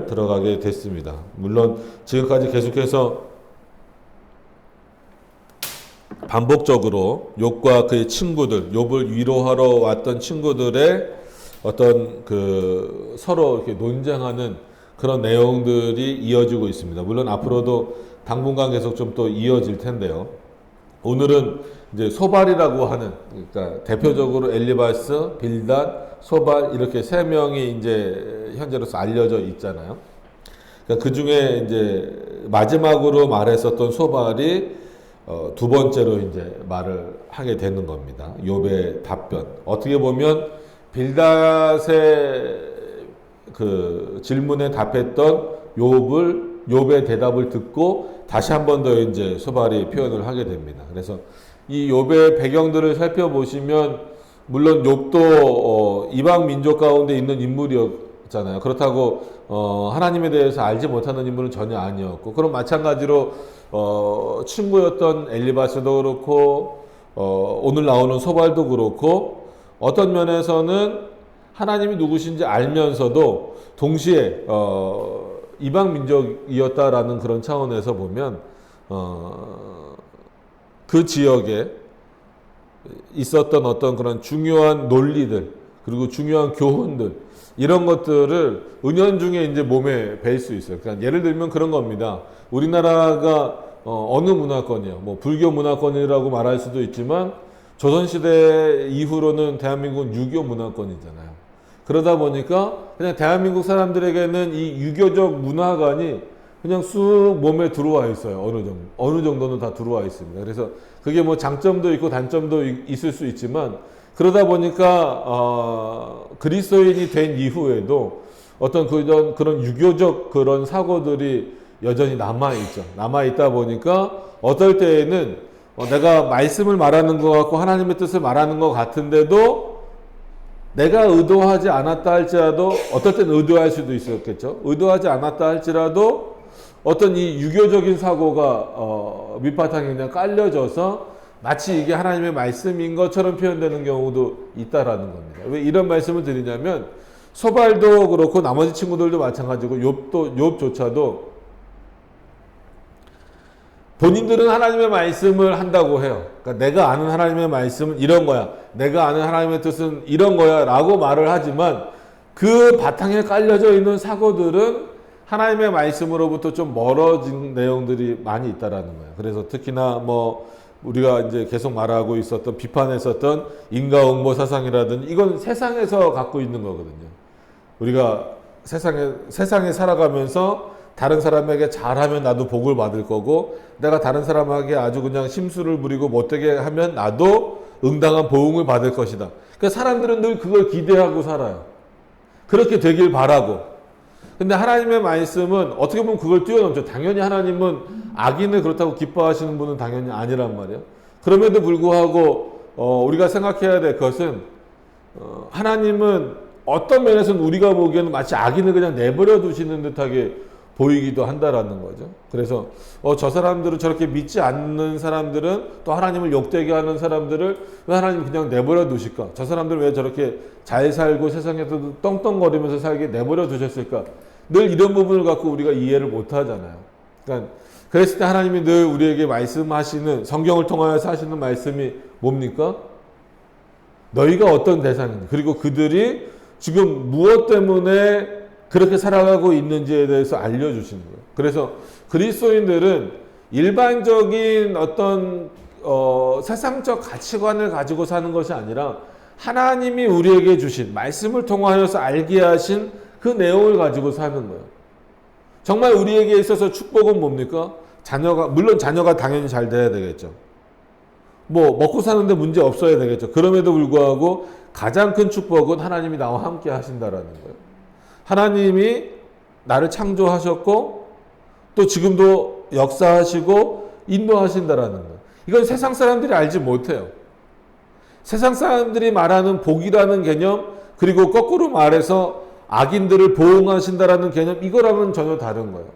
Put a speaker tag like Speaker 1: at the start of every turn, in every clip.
Speaker 1: 들어가게 됐습니다. 물론 지금까지 계속해서 반복적으로 욥과 그의 친구들, 욥을 위로하러 왔던 친구들의 어떤 그 서로 이렇게 논쟁하는 그런 내용들이 이어지고 있습니다. 물론 앞으로도 당분간 계속 좀 또 이어질 텐데요. 오늘은 이제 소발이라고 하는, 그러니까 대표적으로 엘리바스, 빌닷, 소발 이렇게 세 명이 이제 현재로서 알려져 있잖아요. 그러니까 그 중에 이제 마지막으로 말했었던 소발이 두 번째로 이제 말을 하게 되는 겁니다. 욥의 답변. 어떻게 보면 빌닷의 그 질문에 답했던 욥의 대답을 듣고 다시 한 번 더 이제 소발이 표현을 하게 됩니다. 그래서 이 욥의 배경들을 살펴보시면 물론 욥도 이방 민족 가운데 있는 인물이었잖아요. 그렇다고 하나님에 대해서 알지 못하는 인물은 전혀 아니었고, 그럼 마찬가지로 친구였던 엘리바스도 그렇고 오늘 나오는 소발도 그렇고 어떤 면에서는 하나님이 누구신지 알면서도 동시에 이방 민족이었다라는 그런 차원에서 보면 그 지역에 있었던 어떤 그런 중요한 논리들 그리고 중요한 교훈들 이런 것들을 은연중에 이제 몸에 뵐 수 있어요. 그러니까 예를 들면 그런 겁니다. 우리나라가 어느 문화권이요? 뭐 불교 문화권이라고 말할 수도 있지만 조선시대 이후로는 대한민국은 유교 문화권이잖아요. 그러다 보니까 그냥 대한민국 사람들에게는 이 유교적 문화관이 그냥 쑥 몸에 들어와 있어요. 어느 정도는 다 들어와 있습니다. 그래서 그게 뭐 장점도 있고 단점도 있을 수 있지만 그러다 보니까 그리스도인이 된 이후에도 어떤 그런 유교적 그런 사고들이 여전히 남아있죠. 남아있다 보니까 어떨 때에는 내가 말씀을 말하는 것 같고 하나님의 뜻을 말하는 것 같은데도 내가 의도하지 않았다 할지라도 어떨 때는 의도할 수도 있었겠죠. 의도하지 않았다 할지라도 어떤 이 유교적인 사고가 밑바탕에 그냥 깔려져서 마치 이게 하나님의 말씀인 것처럼 표현되는 경우도 있다라는 겁니다. 왜 이런 말씀을 드리냐면 소발도 그렇고 나머지 친구들도 마찬가지고 욥조차도 본인들은 하나님의 말씀을 한다고 해요. 그러니까 내가 아는 하나님의 말씀은 이런 거야. 내가 아는 하나님의 뜻은 이런 거야 라고 말을 하지만 그 바탕에 깔려져 있는 사고들은 하나님의 말씀으로부터 좀 멀어진 내용들이 많이 있다라는 거예요. 그래서 특히나 뭐 우리가 이제 계속 말하고 있었던 비판했었던 인과응보 사상이라든지 이건 세상에서 갖고 있는 거거든요. 우리가 세상에 살아가면서 다른 사람에게 잘하면 나도 복을 받을 거고 내가 다른 사람에게 아주 그냥 심술을 부리고 못되게 하면 나도 응당한 보응을 받을 것이다. 그러니까 사람들은 늘 그걸 기대하고 살아요. 그렇게 되길 바라고. 근데 하나님의 말씀은 어떻게 보면 그걸 뛰어넘죠. 당연히 하나님은 악인을 그렇다고 기뻐하시는 분은 당연히 아니란 말이에요. 그럼에도 불구하고 우리가 생각해야 될 것은 하나님은 어떤 면에서는 우리가 보기에는 마치 악인을 그냥 내버려 두시는 듯하게 보이기도 한다라는 거죠. 그래서 저 사람들은 저렇게 믿지 않는 사람들은 또 하나님을 욕되게 하는 사람들을 왜 하나님 그냥 내버려 두실까? 저 사람들은 왜 저렇게 잘 살고 세상에서도 떵떵거리면서 살게 내버려 두셨을까? 늘 이런 부분을 갖고 우리가 이해를 못 하잖아요. 그러니까 그랬을 때 하나님이 늘 우리에게 말씀하시는 성경을 통하여서 하시는 말씀이 뭡니까? 너희가 어떤 대상인지 그리고 그들이 지금 무엇 때문에 그렇게 살아가고 있는지에 대해서 알려주시는 거예요. 그래서 그리스도인들은 일반적인 어떤 세상적 가치관을 가지고 사는 것이 아니라 하나님이 우리에게 주신 말씀을 통하여서 알게 하신 그 내용을 가지고 사는 거예요. 정말 우리에게 있어서 축복은 뭡니까? 물론 자녀가 당연히 잘 돼야 되겠죠. 뭐 먹고 사는데 문제 없어야 되겠죠. 그럼에도 불구하고 가장 큰 축복은 하나님이 나와 함께 하신다라는 거예요. 하나님이 나를 창조하셨고 또 지금도 역사하시고 인도하신다라는 거예요. 이건 세상 사람들이 알지 못해요. 세상 사람들이 말하는 복이라는 개념 그리고 거꾸로 말해서 악인들을 보응하신다라는 개념 이거랑은 전혀 다른 거예요.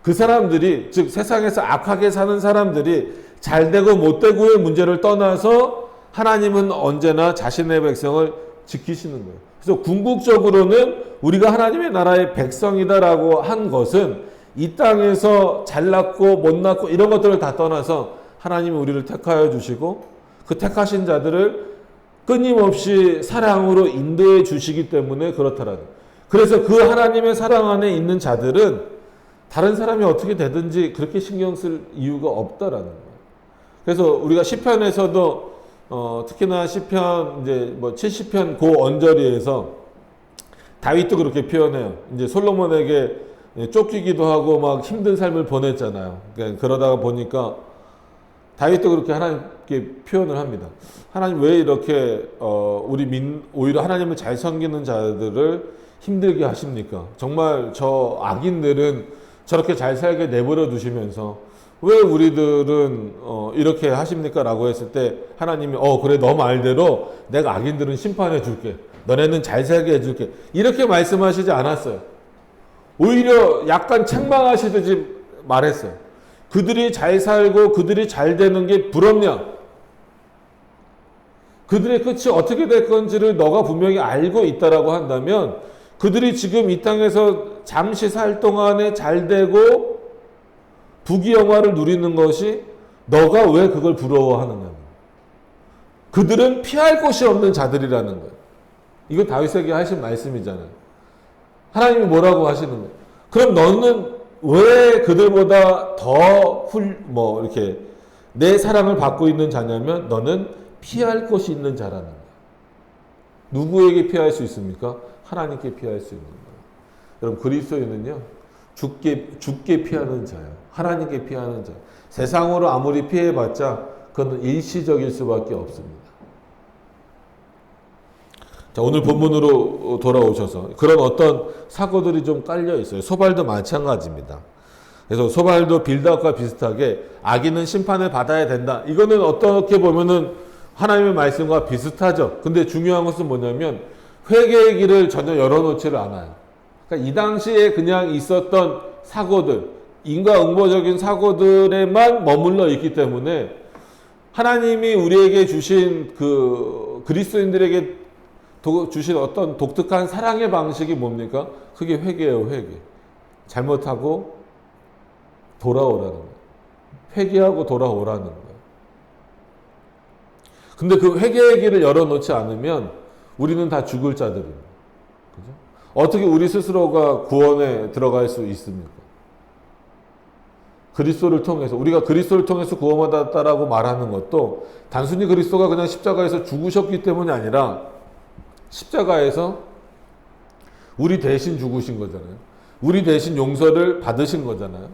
Speaker 1: 그 사람들이 즉 세상에서 악하게 사는 사람들이 잘되고 못되고의 문제를 떠나서 하나님은 언제나 자신의 백성을 지키시는 거예요. 그래서 궁극적으로는 우리가 하나님의 나라의 백성이다라고 한 것은 이 땅에서 잘났고 못났고 이런 것들을 다 떠나서 하나님이 우리를 택하여 주시고 그 택하신 자들을 끊임없이 사랑으로 인도해 주시기 때문에 그렇다라는. 그래서 그 하나님의 사랑 안에 있는 자들은 다른 사람이 어떻게 되든지 그렇게 신경 쓸 이유가 없다라는 거예요. 그래서 우리가 시편에서도 특히나 시편 이제 뭐 70편 고 언저리에서 다윗도 그렇게 표현해요. 이제 솔로몬에게 쫓기기도 하고 막 힘든 삶을 보냈잖아요. 그러다가 보니까 다윗도 그렇게 하나님께 표현을 합니다. 하나님 왜 이렇게 오히려 하나님을 잘 섬기는 자들을 힘들게 하십니까? 정말 저 악인들은 저렇게 잘 살게 내버려 두시면서 왜 우리들은 이렇게 하십니까? 라고 했을 때 하나님이 그래 너 말대로 내가 악인들은 심판해 줄게. 너네는 잘 살게 해줄게. 이렇게 말씀하시지 않았어요. 오히려 약간 책망하시듯이 말했어요. 그들이 잘 살고 그들이 잘 되는 게 부럽냐? 그들의 끝이 어떻게 될 건지를 너가 분명히 알고 있다라고 한다면 그들이 지금 이 땅에서 잠시 살 동안에 잘 되고 부귀영화를 누리는 것이 너가 왜 그걸 부러워하느냐? 그들은 피할 곳이 없는 자들이라는 거예요. 이거 다윗에게 하신 말씀이잖아요. 하나님이 뭐라고 하시는 거예요? 그럼 너는 왜 그들보다 더 이렇게 내 사랑을 받고 있는 자냐면 너는 피할 곳이 있는 자라는 거예요. 누구에게 피할 수 있습니까? 하나님께 피할 수 있는 거예요. 여러분 그리스도인은요 죽게 피하는 자예요. 하나님께 피하는 자. 세상으로 아무리 피해봤자 그건 일시적일 수밖에 없습니다. 자, 오늘 본문으로 돌아오셔서 그런 어떤 사고들이 좀 깔려 있어요. 소발도 마찬가지입니다. 그래서 소발도 빌닷과 비슷하게 악인은 심판을 받아야 된다. 이거는 어떻게 보면은 하나님의 말씀과 비슷하죠. 근데 중요한 것은 뭐냐면 회개의 길을 전혀 열어놓지를 않아요. 그러니까 이 당시에 그냥 있었던 사고들, 인과응보적인 사고들에만 머물러 있기 때문에 하나님이 우리에게 주신 그 그리스도인들에게 주신 어떤 독특한 사랑의 방식이 뭡니까? 그게 회개예요, 회개. 잘못하고 돌아오라는 거예요. 회개하고 돌아오라는 거예요. 근데 그 회개의 길을 열어놓지 않으면 우리는 다 죽을 자들입니다. 그죠? 어떻게 우리 스스로가 구원에 들어갈 수 있습니까? 그리스도를 통해서, 우리가 그리스도를 통해서 구원받았다라고 말하는 것도 단순히 그리스도가 그냥 십자가에서 죽으셨기 때문이 아니라 십자가에서 우리 대신 죽으신 거잖아요. 우리 대신 용서를 받으신 거잖아요.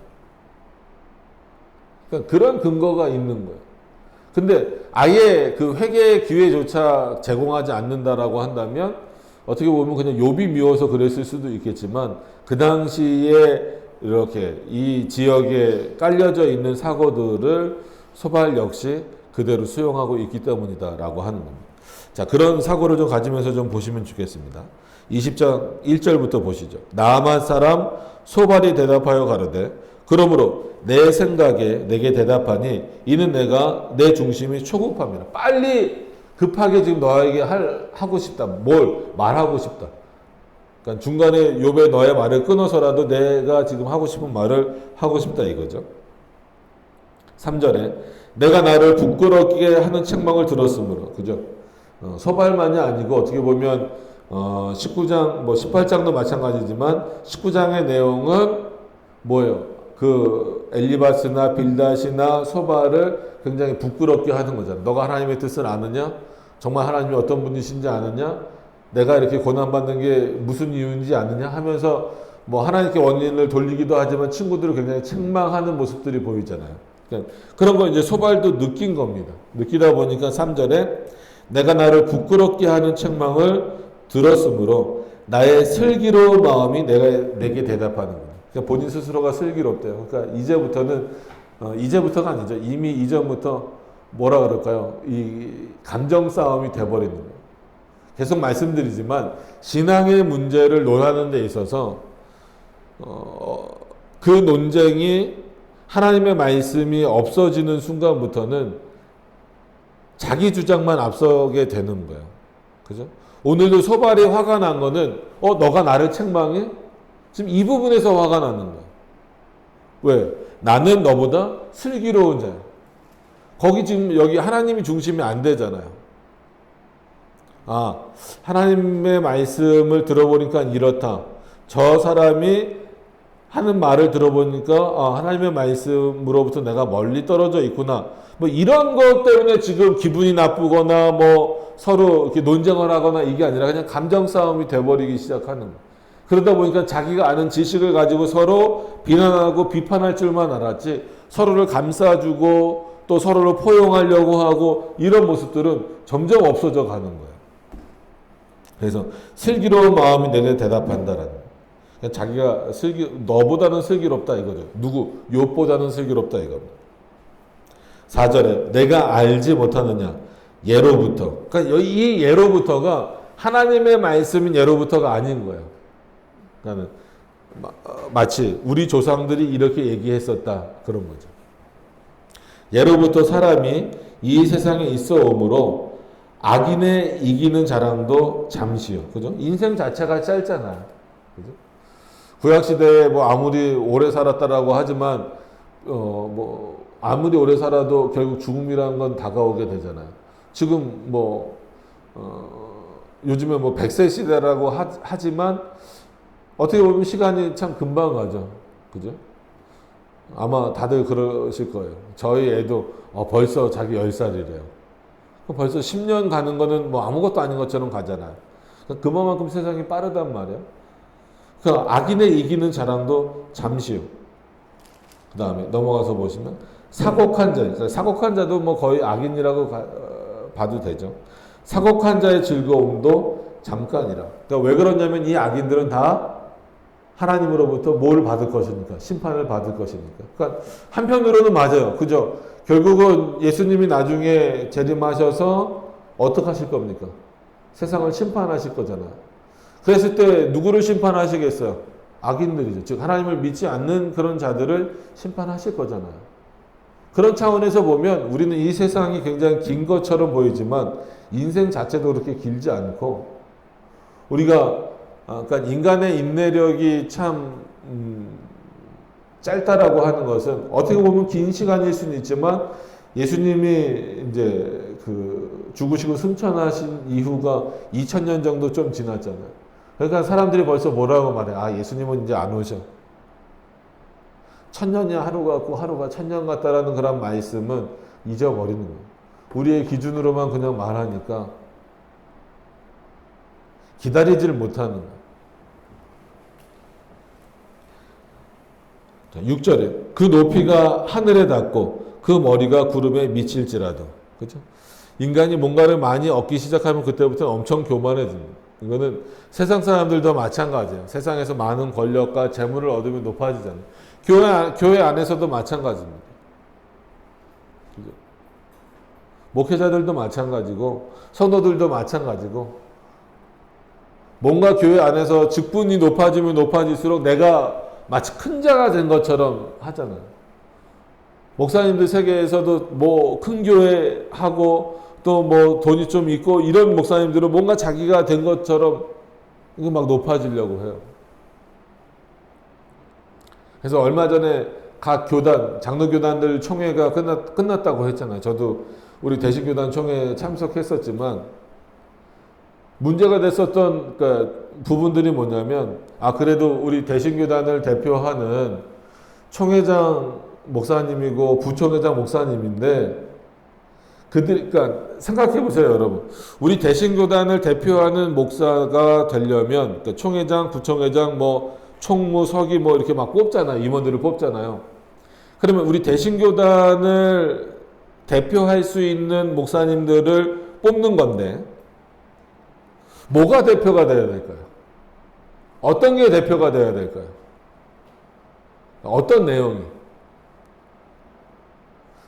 Speaker 1: 그러니까 그런 근거가 있는 거예요. 근데 아예 그 회개의 기회조차 제공하지 않는다라고 한다면 어떻게 보면 그냥 욥이 미워서 그랬을 수도 있겠지만 그 당시에 이렇게 이 지역에 깔려져 있는 사고들을 소발 역시 그대로 수용하고 있기 때문이다라고 하는 겁니다. 자, 그런 사고를 좀 가지면서 좀 보시면 좋겠습니다. 20장 1절부터 보시죠. 나아만 사람 소발이 대답하여 가로되 그러므로 내 생각에 내게 대답하니 이는 내가 내 중심이 초급함이라. 빨리 급하게 지금 너에게 하고 싶다. 뭘 말하고 싶다. 그러니까 중간에 욥의 너의 말을 끊어서라도 내가 지금 하고 싶은 말을 하고 싶다 이거죠. 3절에 내가 나를 부끄럽게 하는 책망을 들었으므로, 그죠? 소발만이 아니고 어떻게 보면 19장 18장도 마찬가지지만 19장의 내용은 뭐예요? 그 엘리바스나 빌닷이나 소발을 굉장히 부끄럽게 하는 거잖아. 너가 하나님의 뜻을 아느냐? 정말 하나님이 어떤 분이신지 아느냐? 내가 이렇게 고난받는 게 무슨 이유인지 아느냐? 하면서 뭐 하나님께 원인을 돌리기도 하지만 친구들을 굉장히 책망하는 모습들이 보이잖아요. 그러니까 그런 걸 이제 소발도 느낀 겁니다. 느끼다 보니까 3절에 내가 나를 부끄럽게 하는 책망을 들었으므로 나의 슬기로운 마음이 내게 대답하는 거예요. 그러니까 본인 스스로가 슬기롭대요. 그러니까 이제부터가 아니죠. 이미 이전부터 뭐라 그럴까요? 이 감정 싸움이 돼버리는 거예요. 계속 말씀드리지만 신앙의 문제를 논하는 데 있어서 그 논쟁이 하나님의 말씀이 없어지는 순간부터는 자기 주장만 앞서게 되는 거예요. 그죠? 오늘도 소발이 화가 난 거는 너가 나를 책망해? 지금 이 부분에서 화가 나는 거야. 왜? 나는 너보다 슬기로운 자야. 거기 지금 여기 하나님이 중심이 안 되잖아요. 아, 하나님의 말씀을 들어보니까 이렇다. 저 사람이 하는 말을 들어보니까 하나님의 말씀으로부터 내가 멀리 떨어져 있구나. 뭐 이런 것 때문에 지금 기분이 나쁘거나 뭐 서로 이렇게 논쟁을 하거나 이게 아니라 그냥 감정 싸움이 돼버리기 시작하는 거예요. 그러다 보니까 자기가 아는 지식을 가지고 서로 비난하고 비판할 줄만 알았지 서로를 감싸주고 또 서로를 포용하려고 하고 이런 모습들은 점점 없어져 가는 거예요. 그래서 슬기로운 마음이 내게 대답한다라는 거예요. 자기가 너보다는 슬기롭다 이거죠. 누구? 욥보다는 슬기롭다 이겁니다. 4절에 내가 알지 못하느냐 예로부터. 그러니까 이 예로부터가 하나님의 말씀인 예로부터가 아닌 거예요. 그러니까 마치 우리 조상들이 이렇게 얘기했었다 그런 거죠. 예로부터 사람이 이 세상에 있어 오므로 악인의 이기는 자랑도 잠시요. 그죠? 인생 자체가 짧잖아요. 그죠? 구약시대에 뭐 아무리 오래 살았다라고 하지만, 아무리 오래 살아도 결국 죽음이라는 건 다가오게 되잖아요. 지금 요즘에 100세 시대라고 하지만, 어떻게 보면 시간이 참 금방 가죠. 그죠? 아마 다들 그러실 거예요. 저희 애도 벌써 자기 10살이래요. 벌써 10년 가는 거는 뭐 아무것도 아닌 것처럼 가잖아요. 그만큼 세상이 빠르단 말이에요. 그 악인의 이기는 자랑도 잠시요. 그 다음에 넘어가서 보시면 사곡한 자, 사곡한 자도 뭐 거의 악인이라고 봐도 되죠. 사곡한 자의 즐거움도 잠깐이라. 그러니까 왜 그러냐면 이 악인들은 다 하나님으로부터 뭘 받을 것이니까, 심판을 받을 것이니까. 그러니까 한편으로는 맞아요. 그죠? 결국은 예수님이 나중에 재림하셔서 어떻게 하실 겁니까? 세상을 심판하실 거잖아요. 그랬을 때 누구를 심판하시겠어요? 악인들이죠. 즉 하나님을 믿지 않는 그런 자들을 심판하실 거잖아요. 그런 차원에서 보면 우리는 이 세상이 굉장히 긴 것처럼 보이지만 인생 자체도 그렇게 길지 않고 우리가 그러니까 인간의 인내력이 참 짧다라고 하는 것은 어떻게 보면 긴 시간일 수는 있지만 예수님이 이제 죽으시고 승천하신 이후가 2000년 정도 좀 지났잖아요. 그러니까 사람들이 벌써 뭐라고 말해? 예수님은 이제 안 오셔. 1000년이 하루 같고 하루가 1000년 같다라는 그런 말씀은 잊어버리는 거예요. 우리의 기준으로만 그냥 말하니까 기다리지를 못하는 거예요. 6절에 그 높이가 하늘에 닿고 그 머리가 구름에 미칠지라도. 그렇죠? 인간이 뭔가를 많이 얻기 시작하면 그때부터 엄청 교만해집니다. 이거는 세상 사람들도 마찬가지예요. 세상에서 많은 권력과 재물을 얻으면 높아지잖아요. 교회 안에서도 마찬가지입니다. 그죠? 목회자들도 마찬가지고 성도들도 마찬가지고 뭔가 교회 안에서 직분이 높아지면 높아질수록 내가 마치 큰 자가 된 것처럼 하잖아요. 목사님들 세계에서도 뭐 큰 교회 하고 또 뭐 돈이 좀 있고 이런 목사님들은 뭔가 자기가 된 것처럼 이거 막 높아지려고 해요. 그래서 얼마 전에 각 교단, 장로교단들 총회가 끝났다고 했잖아요. 저도 우리 대신교단 총회에 참석했었지만 문제가 됐었던 부분들이 뭐냐면 그래도 우리 대신교단을 대표하는 총회장 목사님이고 부총회장 목사님인데 그러니까 생각해 보세요, 여러분. 우리 대신교단을 대표하는 목사가 되려면 총회장, 부총회장, 뭐 총무, 서기 뭐 이렇게 막 뽑잖아요. 임원들을 뽑잖아요. 그러면 우리 대신교단을 대표할 수 있는 목사님들을 뽑는 건데 뭐가 대표가 되어야 될까요? 어떤 게 대표가 되어야 될까요? 어떤 내용이?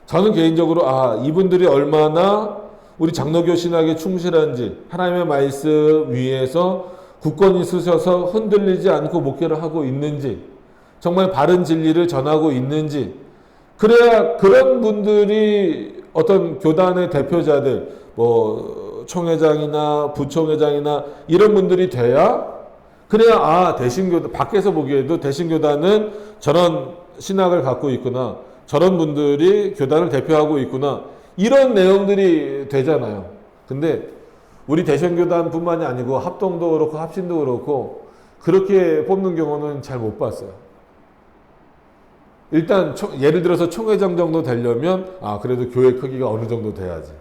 Speaker 1: 저는 개인적으로 이분들이 얼마나 우리 장로교 신학에 충실한지 하나님의 말씀 위에서 굳건히 서셔서 흔들리지 않고 목회를 하고 있는지 정말 바른 진리를 전하고 있는지 그래야 그런 분들이 어떤 교단의 대표자들 뭐 총회장이나 부총회장이나 이런 분들이 돼야 그래야 대신교단 밖에서 보기에도 대신교단은 저런 신학을 갖고 있구나, 저런 분들이 교단을 대표하고 있구나, 이런 내용들이 되잖아요. 근데 우리 대신교단뿐만이 아니고 합동도 그렇고 합신도 그렇고 그렇게 뽑는 경우는 잘 못 봤어요. 일단 예를 들어서 총회장 정도 되려면 그래도 교회 크기가 어느 정도 돼야지.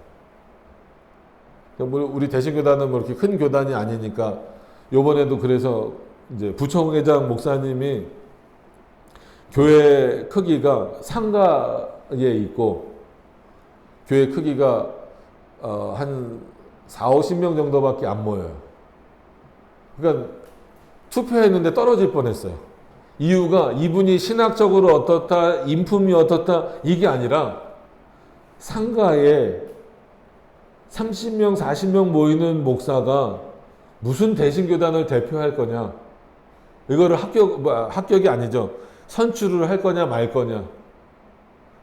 Speaker 1: 우리 대신교단은 뭐 이렇게 큰 교단이 아니니까 요번에도 그래서 이제 부총회장 목사님이 교회 크기가 상가에 있고 교회 크기가 한 4, 50명 정도밖에 안 모여요. 그러니까 투표했는데 떨어질 뻔했어요. 이유가 이분이 신학적으로 어떻다, 인품이 어떻다, 이게 아니라 상가에 30명, 40명 모이는 목사가 무슨 대신교단을 대표할 거냐. 이거를 합격이 아니죠. 선출을 할 거냐 말 거냐.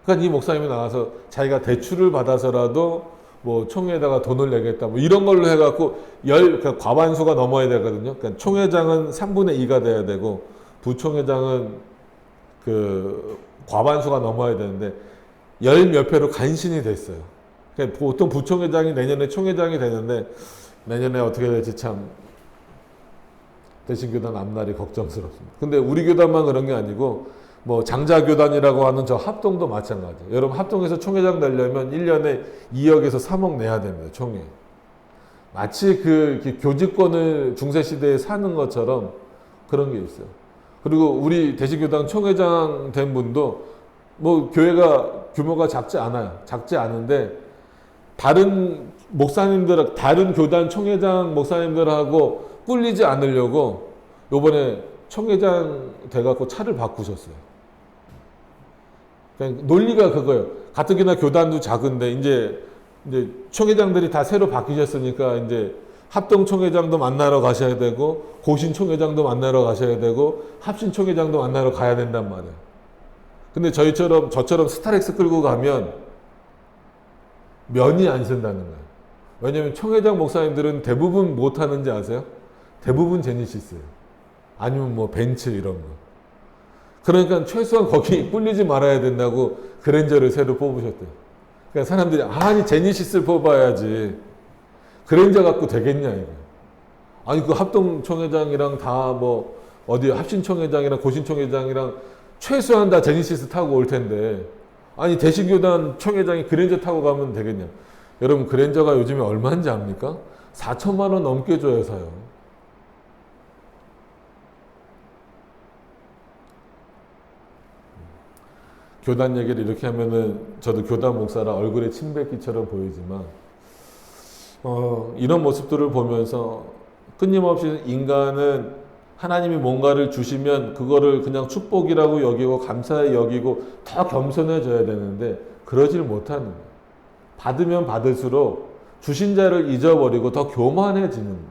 Speaker 1: 그러니까 이 목사님이 나와서 자기가 대출을 받아서라도 뭐 총회에다가 돈을 내겠다. 뭐 이런 걸로 해갖고 그러니까 과반수가 넘어야 되거든요. 그러니까 총회장은 3분의 2가 돼야 되고 부총회장은 그 과반수가 넘어야 되는데 10몇 표로 간신히 됐어요. 그러니까 보통 부총회장이 내년에 총회장이 되는데 내년에 어떻게 될지 참 대신교단 앞날이 걱정스럽습니다. 근데 우리 교단만 그런 게 아니고 뭐 장자교단이라고 하는 저 합동도 마찬가지예요. 여러분 합동에서 총회장 되려면 1년에 2억에서 3억 내야 됩니다. 총회. 마치 그 교직권을 중세시대에 사는 것처럼 그런 게 있어요. 그리고 우리 대신교단 총회장 된 분도 뭐 교회가 규모가 작지 않아요. 작지 않은데 다른 목사님들, 다른 교단 총회장 목사님들하고 꿀리지 않으려고 요번에 총회장 돼갖고 차를 바꾸셨어요. 그러니까 논리가 그거예요. 가뜩이나 교단도 작은데 이제 총회장들이 다 새로 바뀌셨으니까 이제 합동 총회장도 만나러 가셔야 되고 고신 총회장도 만나러 가셔야 되고 합신 총회장도 만나러 가야 된단 말이에요. 근데 저처럼 스타렉스 끌고 가면 면이 안 쓴다는 거예요. 왜냐하면 총회장 목사님들은 대부분 못 하는지 아세요? 대부분 제니시스예요. 아니면 뭐 벤츠 이런 거. 그러니까 최소한 거기 꿀리지 말아야 된다고 그랜저를 새로 뽑으셨대요. 그러니까 사람들이 아니 제니시스를 뽑아야지 그랜저 갖고 되겠냐 이거. 아니 그 합동 총회장이랑 다 뭐 어디 합신 총회장이랑 고신 총회장이랑 최소한 다 제니시스 타고 올 텐데 아니 대신교단 총회장이 그랜저 타고 가면 되겠냐. 여러분 그랜저가 요즘에 얼마인지 압니까? 4천만 원 넘게 줘요 사요. 교단 얘기를 이렇게 하면은 저도 교단 목사라 얼굴에 침 뱉기처럼 보이지만 이런 모습들을 보면서 끊임없이 인간은 하나님이 뭔가를 주시면 그거를 그냥 축복이라고 여기고 감사히 여기고 더 겸손해져야 되는데 그러질 못하는 거예요. 받으면 받을수록 주신 자를 잊어버리고 더 교만해지는 거예요.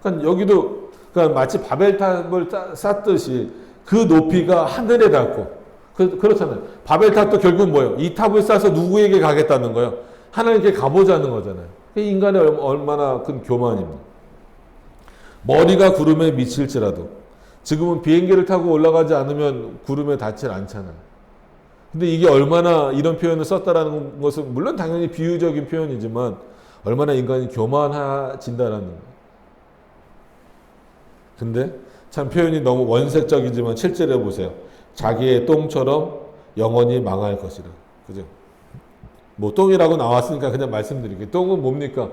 Speaker 1: 그러니까 여기도 그러니까 마치 바벨탑을 쌓듯이 그 높이가 하늘에 닿고 그렇잖아요. 바벨탑도 결국 뭐예요? 이 탑을 쌓아서 누구에게 가겠다는 거예요? 하나님께 가보자는 거잖아요. 인간의 얼마나 큰 교만입니다. 머리가 구름에 미칠지라도 지금은 비행기를 타고 올라가지 않으면 구름에 닿질 않잖아요. 근데 이게 얼마나 이런 표현을 썼다라는 것은 물론 당연히 비유적인 표현이지만 얼마나 인간이 교만해진다라는 거예요. 근데 참 표현이 너무 원색적이지만 실제로 보세요. 자기의 똥처럼 영원히 망할 것이라. 그죠? 뭐 똥이라고 나왔으니까 그냥 말씀드릴게요. 똥은 뭡니까?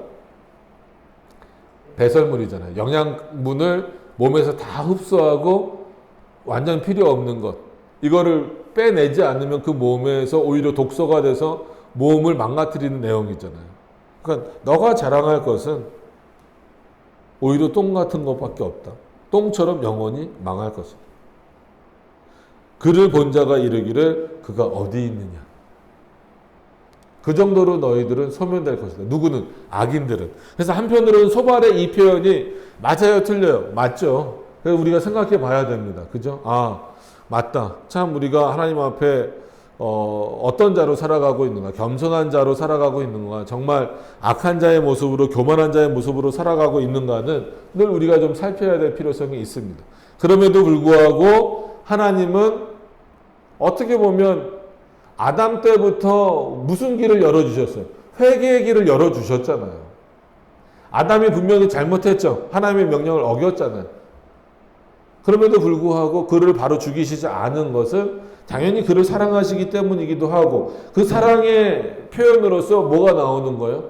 Speaker 1: 배설물이잖아요. 영양분을 몸에서 다 흡수하고 완전 필요 없는 것. 이거를 빼내지 않으면 그 몸에서 오히려 독소가 돼서 몸을 망가뜨리는 내용이잖아요. 그러니까 너가 자랑할 것은 오히려 똥 같은 것밖에 없다. 똥처럼 영원히 망할 것이다. 그를 본 자가 이르기를 그가 어디 있느냐. 그 정도로 너희들은 소멸될 것이다. 누구는? 악인들은. 그래서 한편으로는 소발의 이 표현이 맞아요, 틀려요? 맞죠. 그래서 우리가 생각해 봐야 됩니다. 그죠? 맞다. 참 우리가 하나님 앞에 어떤 자로 살아가고 있는가, 겸손한 자로 살아가고 있는가, 정말 악한 자의 모습으로, 교만한 자의 모습으로 살아가고 있는가는 늘 우리가 좀 살펴야 될 필요성이 있습니다. 그럼에도 불구하고 하나님은 어떻게 보면 아담 때부터 무슨 길을 열어주셨어요? 회개의 길을 열어주셨잖아요. 아담이 분명히 잘못했죠. 하나님의 명령을 어겼잖아요. 그럼에도 불구하고 그를 바로 죽이시지 않은 것은 당연히 그를 사랑하시기 때문이기도 하고, 그 사랑의 표현으로서 뭐가 나오는 거예요?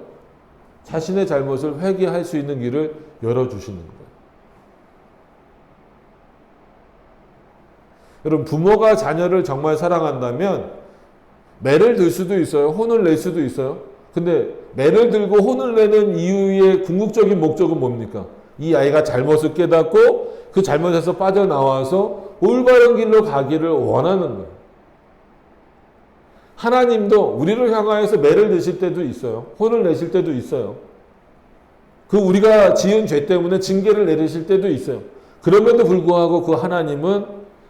Speaker 1: 자신의 잘못을 회개할 수 있는 길을 열어주시는 거예요. 여러분, 부모가 자녀를 정말 사랑한다면 매를 들 수도 있어요. 혼을 낼 수도 있어요. 근데 매를 들고 혼을 내는 이유의 궁극적인 목적은 뭡니까? 이 아이가 잘못을 깨닫고 그 잘못에서 빠져나와서 올바른 길로 가기를 원하는 거예요. 하나님도 우리를 향하여서 매를 드실 때도 있어요. 혼을 내실 때도 있어요. 그 우리가 지은 죄 때문에 징계를 내리실 때도 있어요. 그럼에도 불구하고 그 하나님은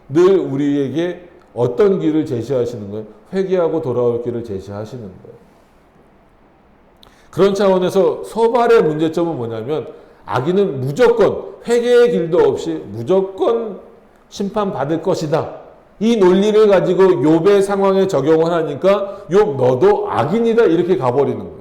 Speaker 1: 늘 우리에게 어떤 길을 제시하시는 거예요? 회개하고 돌아올 길을 제시하시는 거예요. 그런 차원에서 소발의 문제점은 뭐냐면, 악인은 무조건 회개의 길도 없이 무조건 심판받을 것이다. 이 논리를 가지고 욥의 상황에 적용을 하니까 욥 너도 악인이다 이렇게 가버리는 거예요.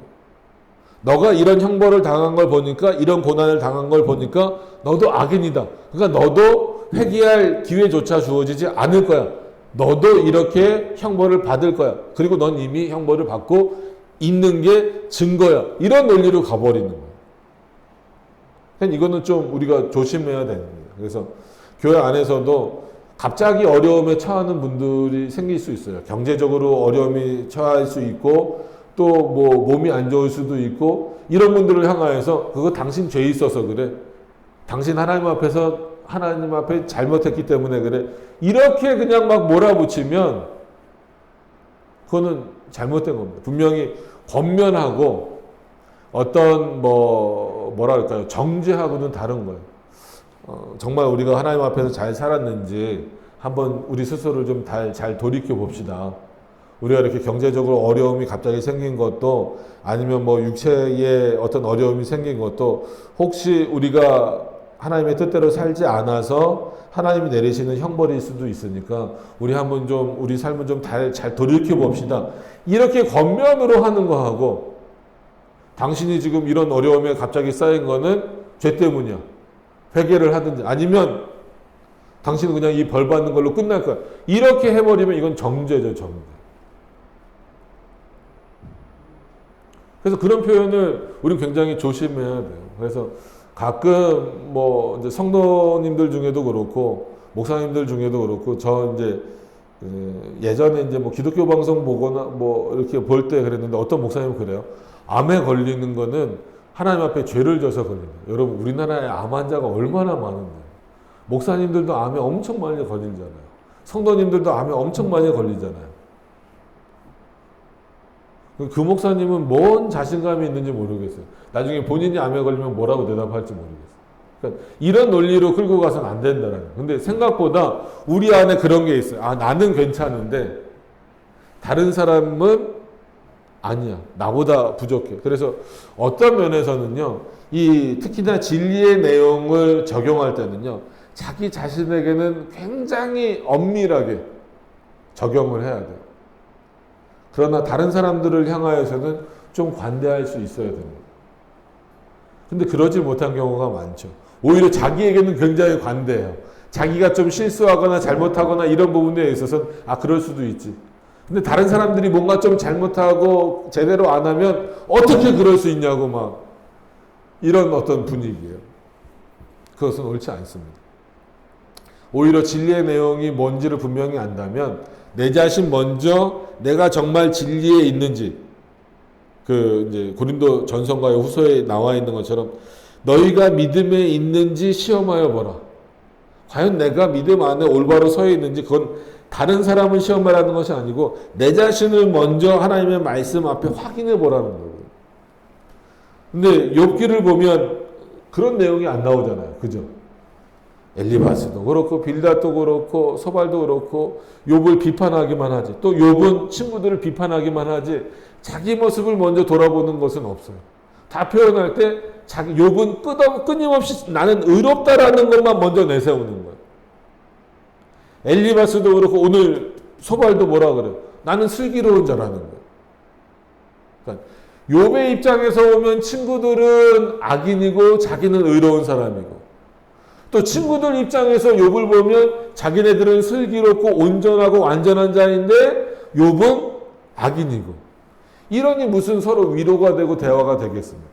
Speaker 1: 너가 이런 형벌을 당한 걸 보니까, 이런 고난을 당한 걸 보니까 너도 악인이다. 그러니까 너도 회개할 기회조차 주어지지 않을 거야. 너도 이렇게 형벌을 받을 거야. 그리고 넌 이미 형벌을 받고 있는 게 증거야. 이런 논리로 가버리는 거예요. 이거는 좀 우리가 조심해야 됩니다. 그래서 교회 안에서도 갑자기 어려움에 처하는 분들이 생길 수 있어요. 경제적으로 어려움이 처할 수 있고, 또 뭐 몸이 안 좋을 수도 있고, 이런 분들을 향하여서 그거 당신 죄 있어서 그래. 당신 하나님 앞에 잘못했기 때문에 그래. 이렇게 그냥 막 몰아붙이면 그거는 잘못된 겁니다. 분명히 권면하고 어떤 뭐랄까요, 정죄하고는 다른 거예요. 정말 우리가 하나님 앞에서 잘 살았는지 한번 우리 스스로를 좀 잘 돌이켜 봅시다. 우리가 이렇게 경제적으로 어려움이 갑자기 생긴 것도, 아니면 뭐 육체에 어떤 어려움이 생긴 것도, 혹시 우리가 하나님의 뜻대로 살지 않아서 하나님이 내리시는 형벌일 수도 있으니까 우리 한번 좀 우리 삶을 좀 잘 돌이켜 봅시다. 이렇게 권면으로 하는 거하고, 당신이 지금 이런 어려움에 갑자기 쌓인 거는 죄 때문이야. 회개를 하든지, 아니면 당신은 그냥 이 벌 받는 걸로 끝날 거야. 이렇게 해버리면 이건 정죄죠, 정죄. 그래서 그런 표현을 우리는 굉장히 조심해야 돼요. 그래서 가끔 이제 성도님들 중에도 그렇고, 목사님들 중에도 그렇고, 저 이제 예전에 이제 기독교 방송 보거나 이렇게 볼 때 그랬는데, 어떤 목사님은 그래요. 암에 걸리는 거는 하나님 앞에 죄를 져서 걸린다. 여러분, 우리나라에 암 환자가 얼마나 많은데. 목사님들도 암에 엄청 많이 걸리잖아요. 성도님들도 암에 엄청 많이 걸리잖아요. 그 목사님은 뭔 자신감이 있는지 모르겠어요. 나중에 본인이 암에 걸리면 뭐라고 대답할지 모르겠어요. 그러니까 이런 논리로 끌고 가서는 안 된다는 거예요. 근데 생각보다 우리 안에 그런 게 있어요. 나는 괜찮은데 다른 사람은 아니야. 나보다 부족해. 그래서 어떤 면에서는요, 특히나 진리의 내용을 적용할 때는요, 자기 자신에게는 굉장히 엄밀하게 적용을 해야 돼요. 그러나 다른 사람들을 향하여서는 좀 관대할 수 있어야 됩니다. 근데 그러지 못한 경우가 많죠. 오히려 자기에게는 굉장히 관대해요. 자기가 좀 실수하거나 잘못하거나 이런 부분에 있어서는 그럴 수도 있지. 근데 다른 사람들이 뭔가 좀 잘못하고 제대로 안 하면 어떻게 그럴 수 있냐고 막 이런 어떤 분위기예요. 그것은 옳지 않습니다. 오히려 진리의 내용이 뭔지를 분명히 안다면 내 자신 먼저 내가 정말 진리에 있는지, 이제 고린도 전서과 후서에 나와 있는 것처럼 너희가 믿음에 있는지 시험하여 보라. 과연 내가 믿음 안에 올바로 서 있는지, 그건 다른 사람을 시험하라는 것이 아니고 내 자신을 먼저 하나님의 말씀 앞에 확인해 보라는 거예요. 근데 욥기를 보면 그런 내용이 안 나오잖아요. 그죠? 엘리바스도 그렇고 빌닷도 그렇고 소발도 그렇고 욥을 비판하기만 하지. 또 욥은 친구들을 비판하기만 하지 자기 모습을 먼저 돌아보는 것은 없어요. 다 표현할 때 자기 욥은 끊임없이 나는 의롭다라는 것만 먼저 내세우는 거예요. 엘리바스도 그렇고 오늘 소발도 뭐라 그래요? 나는 슬기로운 자라는 거예요. 그러니까 욥의 입장에서 보면 친구들은 악인이고 자기는 의로운 사람이고 또 친구들 입장에서 욥을 보면 자기네들은 슬기롭고 온전하고 완전한 자인데 욥은 악인이고 이러니 무슨 서로 위로가 되고 대화가 되겠습니까?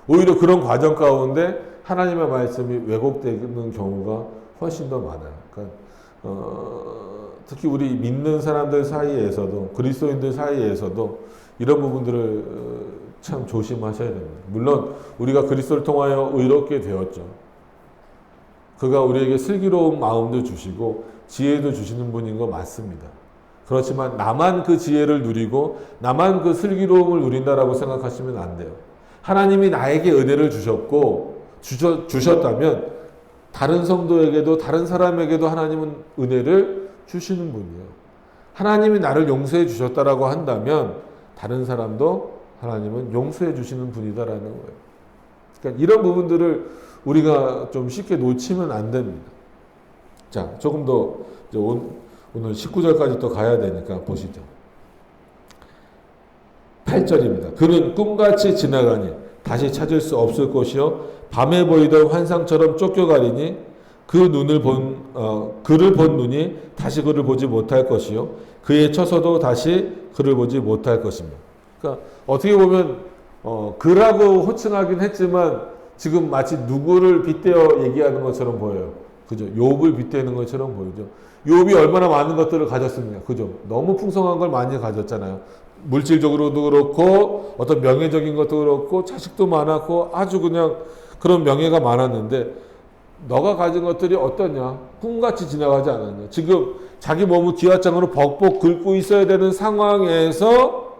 Speaker 1: 오히려 그런 과정 가운데 하나님의 말씀이 왜곡되는 경우가 훨씬 더 많아요. 그러니까 특히 우리 믿는 사람들 사이에서도 그리스도인들 사이에서도 이런 부분들을 참 조심하셔야 됩니다. 물론 우리가 그리스도를 통하여 의롭게 되었죠. 그가 우리에게 슬기로운 마음도 주시고 지혜도 주시는 분인 거 맞습니다. 그렇지만 나만 그 지혜를 누리고 나만 그 슬기로움을 누린다라고 생각하시면 안 돼요. 하나님이 나에게 은혜를 주셨다면 다른 성도에게도 다른 사람에게도 하나님은 은혜를 주시는 분이에요. 하나님이 나를 용서해 주셨다라고 한다면 다른 사람도 하나님은 용서해 주시는 분이다라는 거예요. 그러니까 이런 부분들을 우리가 좀 쉽게 놓치면 안 됩니다. 자, 조금 더 이제 오늘 19절까지 또 가야 되니까 보시죠. 8절입니다. 그는 꿈같이 지나가니 다시 찾을 수 없을 것이요 밤에 보이던 환상처럼 쫓겨가리니 그를 본 눈이 다시 그를 보지 못할 것이요 그의 처소도 다시 그를 보지 못할 것입니다. 그러니까 어떻게 보면 그라고 호칭하긴 했지만 지금 마치 누구를 빗대어 얘기하는 것처럼 보여요. 그죠? 욥을 빗대는 것처럼 보이죠. 욥이 얼마나 많은 것들을 가졌습니까? 그죠? 너무 풍성한 걸 많이 가졌잖아요. 물질적으로도 그렇고 어떤 명예적인 것도 그렇고 자식도 많았고 아주 그냥 그런 명예가 많았는데 너가 가진 것들이 어떠냐? 꿈같이 지나가지 않았냐? 지금 자기 몸을 기와장으로 벅벅 긁고 있어야 되는 상황에서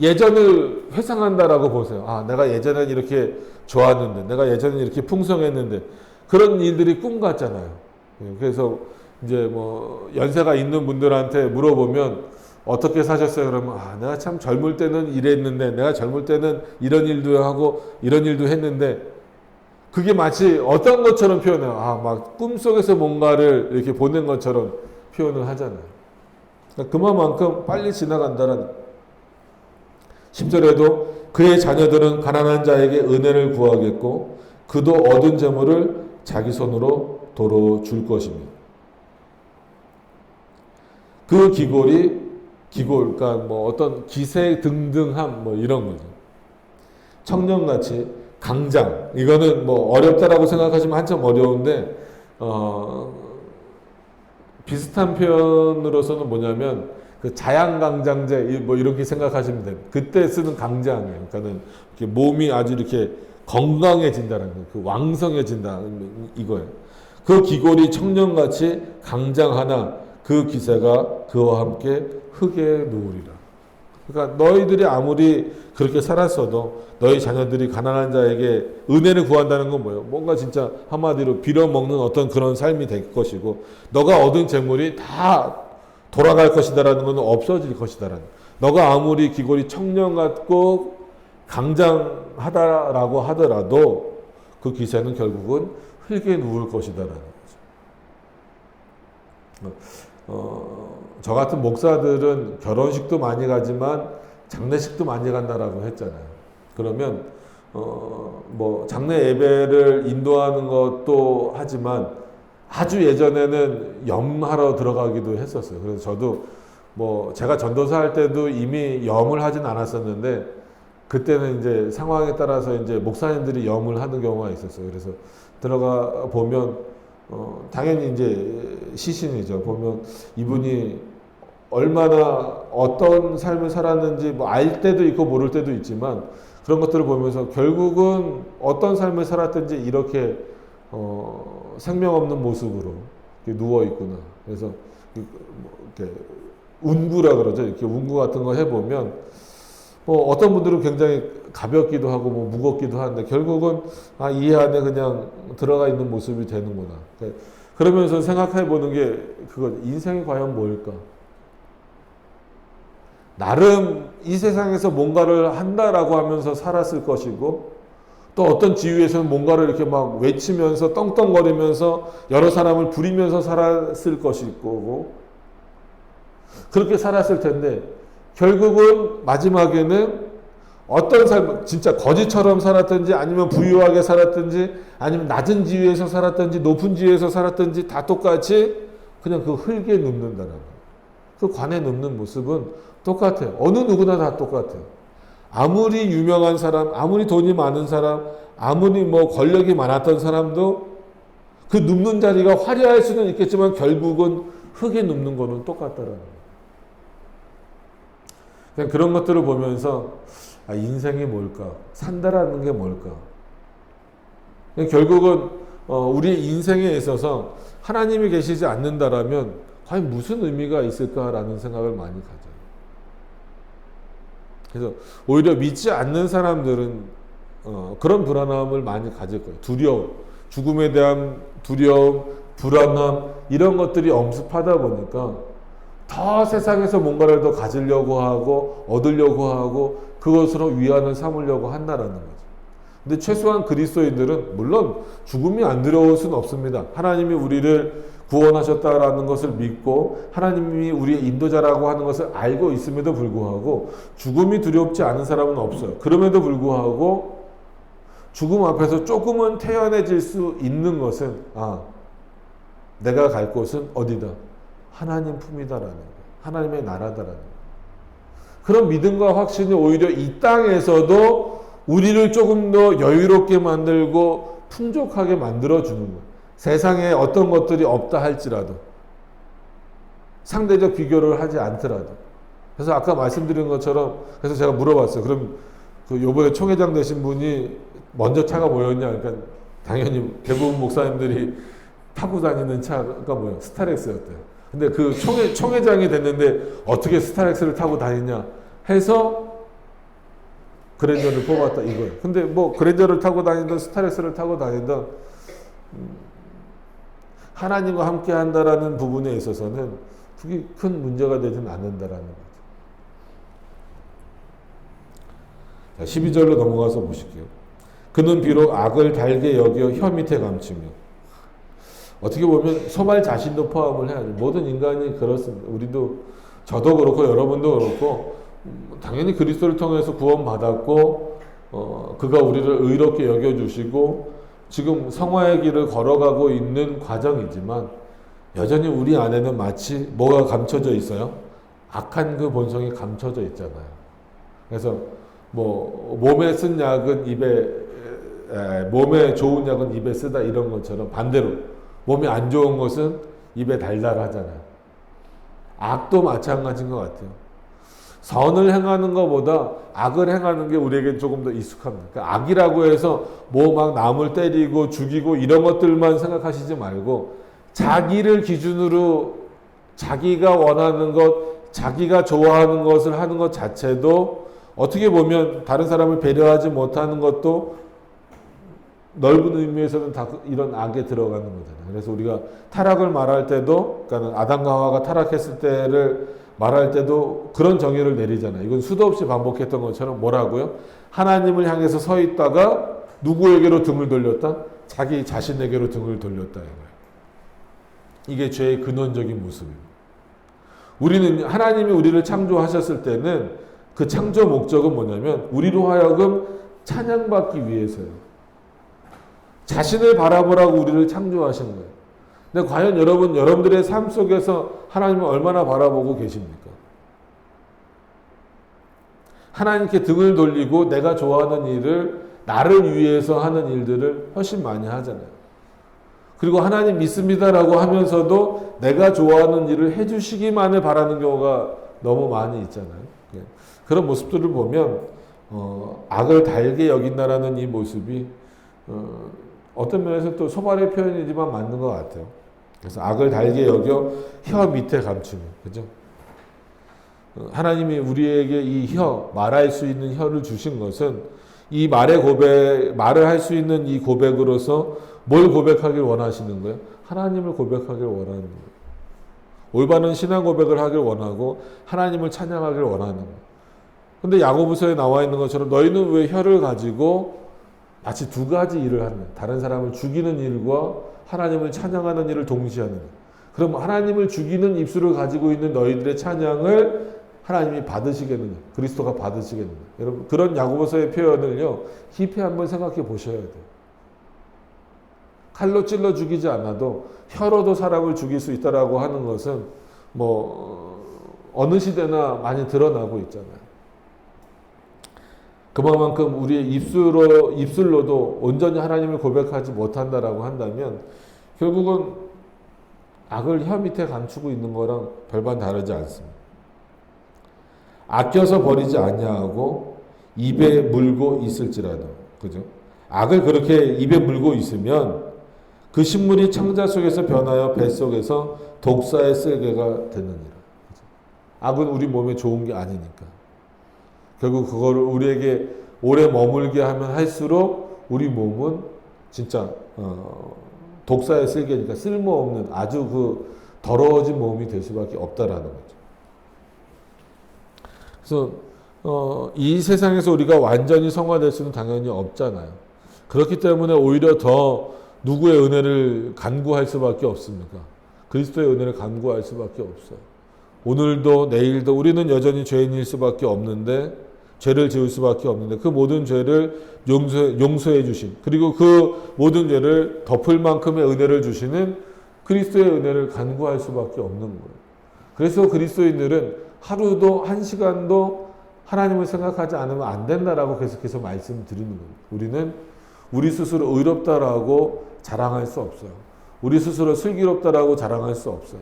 Speaker 1: 예전을 회상한다라고 보세요. 아, 내가 예전엔 이렇게 좋았는데, 내가 예전엔 이렇게 풍성했는데, 그런 일들이 꿈 같잖아요. 그래서 이제 뭐 연세가 있는 분들한테 물어보면 어떻게 사셨어요? 그러면 아, 내가 참 젊을 때는 이랬는데, 내가 젊을 때는 이런 일도 하고 이런 일도 했는데, 그게 마치 어떤 것처럼 표현해요. 아, 막 꿈속에서 뭔가를 이렇게 보는 것처럼 표현을 하잖아요. 그러니까 그만큼 빨리 지나간다는. 10절에도 그의 자녀들은 가난한 자에게 은혜를 구하겠고 그도 얻은 재물을 자기 손으로 도로 줄 것이며 그 그러니까 뭐 어떤 기세등등함 뭐 이런 거죠. 청년같이 강장, 이거는 뭐 어렵다라고 생각하시면 한참 어려운데 비슷한 표현으로서는 뭐냐면 그 자양강장제 뭐 이렇게 생각하시면 돼요. 그때 쓰는 강장이에요. 그러니까는 이렇게 몸이 아주 이렇게 건강해진다는 거예요. 그 왕성해진다 이거예요. 그 기골이 청년같이 강장하나 그 기세가 그와 함께 흙에 누우리라. 그러니까 너희들이 아무리 그렇게 살았어도 너희 자녀들이 가난한 자에게 은혜를 구한다는 건 뭐예요? 뭔가 진짜 한마디로 빌어먹는 어떤 그런 삶이 될 것이고 너가 얻은 재물이 다 돌아갈 것이다라는 것은 없어질 것이다라는. 너가 아무리 기골이 청년 같고 강장하다라고 하더라도 그 기세는 결국은 흙에 누울 것이다라는 거죠. 저 같은 목사들은 결혼식도 많이 가지만 장례식도 많이 간다라고 했잖아요. 그러면 뭐 장례 예배를 인도하는 것도 하지만 아주 예전에는 염하러 들어가기도 했었어요. 그래서 저도 뭐 제가 전도사 할 때도 이미 염을 하진 않았었는데 그때는 이제 상황에 따라서 이제 목사님들이 염을 하는 경우가 있었어요. 그래서 들어가 보면 당연히 이제 시신이죠. 보면 이분이 얼마나 어떤 삶을 살았는지 뭐 알 때도 있고 모를 때도 있지만 그런 것들을 보면서 결국은 어떤 삶을 살았든지 이렇게 생명 없는 모습으로 이렇게 누워 있구나. 그래서 이렇게 운구라 그러죠. 이렇게 운구 같은 거 해보면 어떤 분들은 굉장히 가볍기도 하고 뭐 무겁기도 하는데 결국은 이 안에 그냥 들어가 있는 모습이 되는구나. 그러면서 생각해 보는 게 그거 인생이 과연 뭘까? 나름 이 세상에서 뭔가를 한다라고 하면서 살았을 것이고 또 어떤 지위에서는 뭔가를 이렇게 막 외치면서 떵떵거리면서 여러 사람을 부리면서 살았을 것일 거고 그렇게 살았을 텐데 결국은 마지막에는 어떤 삶, 진짜 거지처럼 살았든지 아니면 부유하게 살았든지 아니면 낮은 지위에서 살았든지 높은 지위에서 살았든지 다 똑같이 그냥 그 흙에 눕는다는 거예요. 그 관에 눕는 모습은 똑같아요. 어느 누구나 다 똑같아요. 아무리 유명한 사람, 아무리 돈이 많은 사람, 아무리 뭐 권력이 많았던 사람도 그 눕는 자리가 화려할 수는 있겠지만 결국은 흙에 눕는 거는 똑같다라는 거예요. 그냥 그런 것들을 보면서 인생이 뭘까? 산다라는 게 뭘까? 결국은 우리 인생에 있어서 하나님이 계시지 않는다라면 과연 무슨 의미가 있을까라는 생각을 많이 가져요. 그래서 오히려 믿지 않는 사람들은 그런 불안함을 많이 가질 거예요. 두려움, 죽음에 대한 두려움, 불안함 이런 것들이 엄습하다 보니까 더 세상에서 뭔가를 더 가지려고 하고 얻으려고 하고 그것으로 위안을 삼으려고 한다라는 거죠. 근데 최소한 그리스도인들은 물론 죽음이 안 두려울 수는 없습니다. 하나님이 우리를 구원하셨다라는 것을 믿고 하나님이 우리의 인도자라고 하는 것을 알고 있음에도 불구하고 죽음이 두렵지 않은 사람은 없어요. 그럼에도 불구하고 죽음 앞에서 조금은 태연해질 수 있는 것은 내가 갈 곳은 어디다? 하나님 품이다라는 거예요. 하나님의 나라다라는 거예요. 그런 믿음과 확신이 오히려 이 땅에서도 우리를 조금 더 여유롭게 만들고 풍족하게 만들어주는 거예요. 세상에 어떤 것들이 없다 할지라도 상대적 비교를 하지 않더라도 그래서 아까 말씀드린 것처럼 그래서 제가 물어봤어요. 그럼 그 요번에 총회장 되신 분이 먼저 차가 뭐였냐? 그러니까 당연히 대부분 목사님들이 타고 다니는 차가 뭐예요? 스타렉스였대요. 근데 그 총회장이 됐는데 어떻게 스타렉스를 타고 다니냐 해서 그랜저를 뽑았다 이거예요. 근데 뭐 그랜저를 타고 다니든 스타렉스를 타고 다니든 하나님과 함께 한다라는 부분에 있어서는 그게 큰 문제가 되지는 않는다라는 거죠. 자, 12절로 넘어가서 보실게요. 그는 비록 악을 달게 여겨 혀 밑에 감추며 어떻게 보면 소말 자신도 포함을 해야죠. 모든 인간이 그렇습니다. 우리도 저도 그렇고 여러분도 그렇고 당연히 그리스도를 통해서 구원받았고 그가 우리를 의롭게 여겨주시고 지금 성화의 길을 걸어가고 있는 과정이지만 여전히 우리 안에는 마치 뭐가 감춰져 있어요? 악한 그 본성이 감춰져 있잖아요. 그래서 뭐 몸에 쓴 약은 몸에 좋은 약은 입에 쓰다 이런 것처럼 반대로 몸에 안 좋은 것은 입에 달달하잖아요. 악도 마찬가지인 것 같아요. 선을 행하는 것보다 악을 행하는 게 우리에게 조금 더 익숙합니다. 그러니까 악이라고 해서 뭐 막 남을 때리고 죽이고 이런 것들만 생각하시지 말고 자기를 기준으로 자기가 원하는 것, 자기가 좋아하는 것을 하는 것 자체도 어떻게 보면 다른 사람을 배려하지 못하는 것도 넓은 의미에서는 다 이런 악에 들어가는 거잖아요. 그래서 우리가 타락을 말할 때도, 그러니까 아담과 하와가 타락했을 때를 말할 때도 그런 정의를 내리잖아요. 이건 수도 없이 반복했던 것처럼 뭐라고요? 하나님을 향해서 서 있다가 누구에게로 등을 돌렸다? 자기 자신에게로 등을 돌렸다. 이게 죄의 근원적인 모습입니다. 우리는 하나님이 우리를 창조하셨을 때는 그 창조 목적은 뭐냐면 우리로 하여금 찬양받기 위해서요. 자신을 바라보라고 우리를 창조하신 거예요. 근데 과연 여러분들의 삶 속에서 하나님을 얼마나 바라보고 계십니까? 하나님께 등을 돌리고 내가 좋아하는 일을 나를 위해서 하는 일들을 훨씬 많이 하잖아요. 그리고 하나님 믿습니다라고 하면서도 내가 좋아하는 일을 해주시기만을 바라는 경우가 너무 많이 있잖아요. 그런 모습들을 보면 악을 달게 여긴다라는 이 모습이 어떤 면에서 또 소발의 표현이지만 맞는 것 같아요. 그래서 악을 달게 여겨 혀 밑에 감추는, 그죠? 하나님이 우리에게 이 말할 수 있는 혀를 주신 것은 이 말을 할 수 있는 이 고백으로서 뭘 고백하길 원하시는 거예요? 하나님을 고백하길 원하는 거예요. 올바른 신앙 고백을 하길 원하고 하나님을 찬양하길 원하는 거예요. 근데 야고보서에 나와 있는 것처럼 너희는 왜 혀를 가지고 마치 두 가지 일을 하는 거예요. 다른 사람을 죽이는 일과 하나님을 찬양하는 일을 동시에 하는 거예요. 그럼 하나님을 죽이는 입술을 가지고 있는 너희들의 찬양을 하나님이 받으시겠느냐? 그리스도가 받으시겠느냐? 여러분 그런 야고보서의 표현을요 깊이 한번 생각해 보셔야 돼요. 칼로 찔러 죽이지 않아도 혀로도 사람을 죽일 수 있다라고 하는 것은 어느 시대나 많이 드러나고 있잖아요. 그만큼 우리의 입술로도 온전히 하나님을 고백하지 못한다라고 한다면 결국은 악을 혀 밑에 감추고 있는 거랑 별반 다르지 않습니다. 아껴서 버리지 아니하고 입에 물고 있을지라도, 그죠? 악을 그렇게 입에 물고 있으면 그 식물이 창자 속에서 변하여 뱃속에서 독사의 쓸개가 되느니라. 악은 우리 몸에 좋은 게 아니니까. 결국 그거를 우리에게 오래 머물게 하면 할수록 우리 몸은 진짜 독사의 쓸개니까 쓸모없는 아주 더러워진 몸이 될 수밖에 없다라는 거죠. 그래서 이 세상에서 우리가 완전히 성화될 수는 당연히 없잖아요. 그렇기 때문에 오히려 더 누구의 은혜를 간구할 수밖에 없습니까? 그리스도의 은혜를 간구할 수밖에 없어요. 오늘도 내일도 우리는 여전히 죄인일 수밖에 없는데, 죄를 지을 수밖에 없는데 그 모든 죄를 용서해 주신, 그리고 그 모든 죄를 덮을 만큼의 은혜를 주시는 그리스도의 은혜를 간구할 수밖에 없는 거예요. 그래서 그리스도인들은 하루도 한 시간도 하나님을 생각하지 않으면 안 된다라고 계속해서 말씀드리는 거예요. 우리는 우리 스스로 의롭다라고 자랑할 수 없어요. 우리 스스로 슬기롭다라고 자랑할 수 없어요.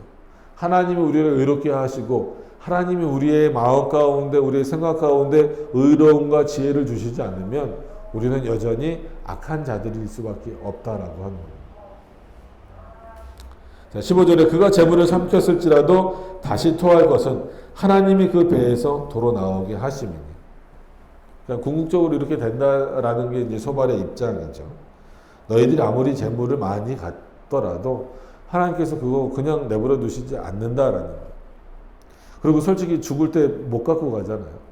Speaker 1: 하나님이 우리를 의롭게 하시고 하나님이 우리의 마음 가운데 우리의 생각 가운데 의로움과 지혜를 주시지 않으면 우리는 여전히 악한 자들일 수밖에 없다라고 하는 거예요. 자, 15절에 그가 재물을 삼켰을지라도 다시 토할 것은 하나님이 그 배에서 도로 나오게 하심이니. 그냥 궁극적으로 이렇게 된다라는 게 이제 소발의 입장이죠. 너희들이 아무리 재물을 많이 갖더라도 하나님께서 그거 그냥 내버려 두시지 않는다라는 거예요. 그리고 솔직히 죽을 때 못 갖고 가잖아요.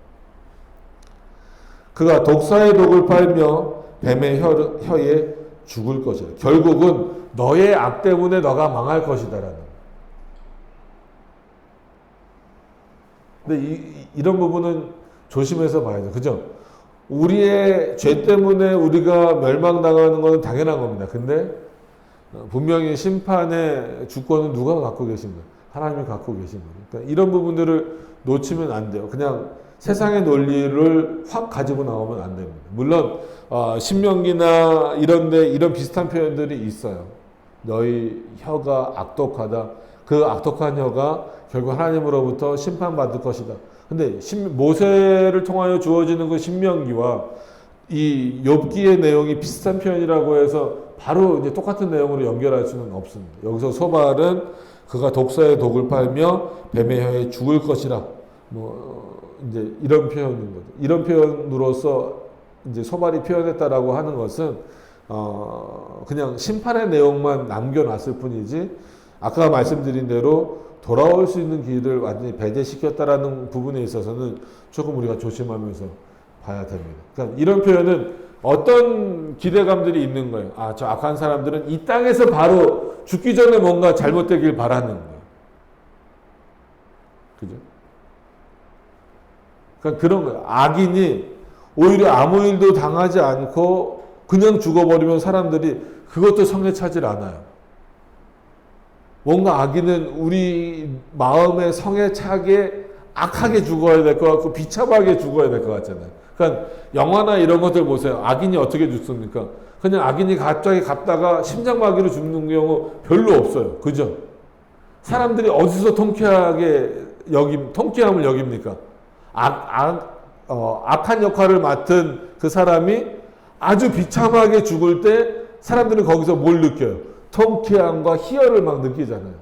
Speaker 1: 그가 독사의 독을 팔며 뱀의 혀에 죽을 것이다. 결국은 너의 악 때문에 너가 망할 것이다라는 거예요. 근데 이런 부분은 조심해서 봐야 돼요. 그죠? 우리의 죄 때문에 우리가 멸망당하는 것은 당연한 겁니다. 근데 분명히 심판의 주권은 누가 갖고 계신 거예요? 하나님이 갖고 계신 거예요. 그러니까 이런 부분들을 놓치면 안 돼요. 그냥 세상의 논리를 확 가지고 나오면 안 됩니다. 물론 신명기나 이런데 이런 비슷한 표현들이 있어요. 너희 혀가 악독하다. 그 악독한 혀가 결국 하나님으로부터 심판받을 것이다. 근데 모세를 통하여 주어지는 그 신명기와 이 욥기의 내용이 비슷한 표현이라고 해서 바로 이제 똑같은 내용으로 연결할 수는 없습니다. 여기서 소발은 그가 독사의 독을 팔며 뱀의 혀에 죽을 것이라 이제 이런 표현인 거죠. 이런 표현으로서 이제 소발이 표현했다라고 하는 것은 그냥 심판의 내용만 남겨놨을 뿐이지 아까 말씀드린 대로 돌아올 수 있는 길을 완전히 배제시켰다라는 부분에 있어서는 조금 우리가 조심하면서 봐야 됩니다. 그러니까 이런 표현은 어떤 기대감들이 있는 거예요. 저 악한 사람들은 이 땅에서 바로 죽기 전에 뭔가 잘못되길 바라는 거예요. 그죠? 그러니까 그런 거예요. 악인이 오히려 아무 일도 당하지 않고 그냥 죽어버리면 사람들이 그것도 성에 차질 않아요. 뭔가 악인은 우리 마음의 성에 차게 악하게 죽어야 될 것 같고 비참하게 죽어야 될 것 같잖아요. 그러니까 영화나 이런 것들 보세요. 악인이 어떻게 죽습니까? 그냥 악인이 갑자기 갔다가 심장마비로 죽는 경우 별로 없어요. 그죠? 사람들이 어디서 통쾌함을 여깁니까? 악한 역할을 맡은 그 사람이 아주 비참하게 죽을 때 사람들은 거기서 뭘 느껴요? 통쾌함과 희열을 막 느끼잖아요.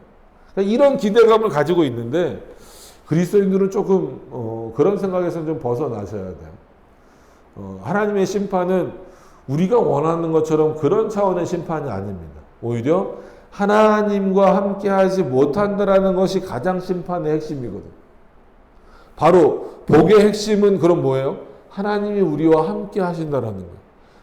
Speaker 1: 그러니까 이런 기대감을 가지고 있는데 그리스도인들은 조금 그런 생각에서 좀 벗어나셔야 돼요. 하나님의 심판은 우리가 원하는 것처럼 그런 차원의 심판이 아닙니다. 오히려 하나님과 함께하지 못한다라는 것이 가장 심판의 핵심이거든. 바로 복의 핵심은 그럼 뭐예요? 하나님이 우리와 함께 하신다라는 거예요.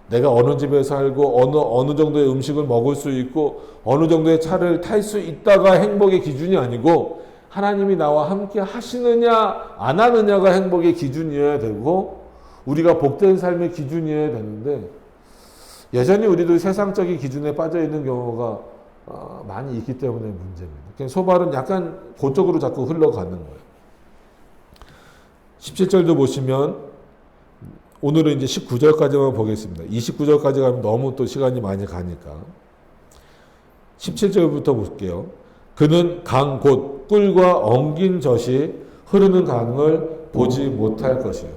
Speaker 1: 내가 어느 집에 살고 어느 정도의 음식을 먹을 수 있고 어느 정도의 차를 탈 수 있다가 행복의 기준이 아니고 하나님이 나와 함께 하시느냐 안 하느냐가 행복의 기준이어야 되고 우리가 복된 삶의 기준이어야 되는데 여전히 우리도 세상적인 기준에 빠져 있는 경우가 많이 있기 때문에 문제입니다. 소발은 약간 그쪽으로 자꾸 흘러가는 거예요. 17절도 보시면 오늘은 이제 19절까지만 보겠습니다. 29절까지 가면 너무 또 시간이 많이 가니까 17절부터 볼게요. 그는 강 곧 꿀과 엉긴 젖이 흐르는 강을 보지 못할 것이요.